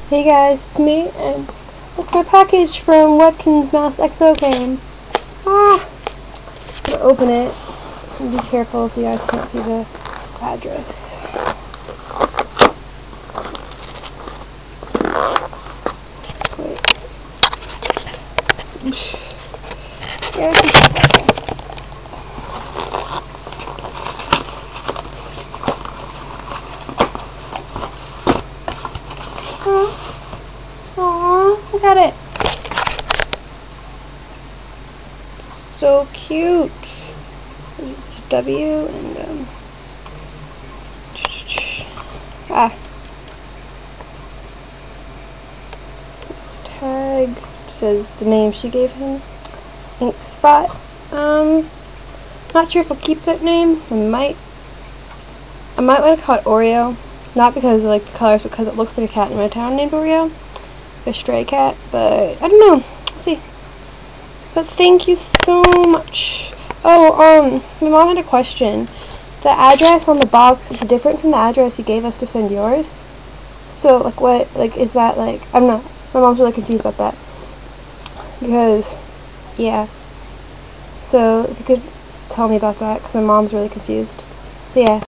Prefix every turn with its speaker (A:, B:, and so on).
A: Hey guys, it's me, and it's my package from Webkinz Mouse Exo Game. I'm gonna open it, and be careful so you guys can't see the address. Wait. Yeah, Aww, look at it. So cute. There's W and tag says the name she gave him. Ink Spot. Not sure if I'll keep that name. I might want to call it Oreo. Not because I like the colors, because it looks like a cat in my town named Oreo. A stray cat, but I don't know. Let's see. But thank you so much. Oh, my mom had a question. The address on the box is different from the address you gave us to send yours. So, like, what, like, is that, like, I'm not, my mom's really confused about that. Because, yeah. So, if you could tell me about that, because my mom's really confused. So, yeah.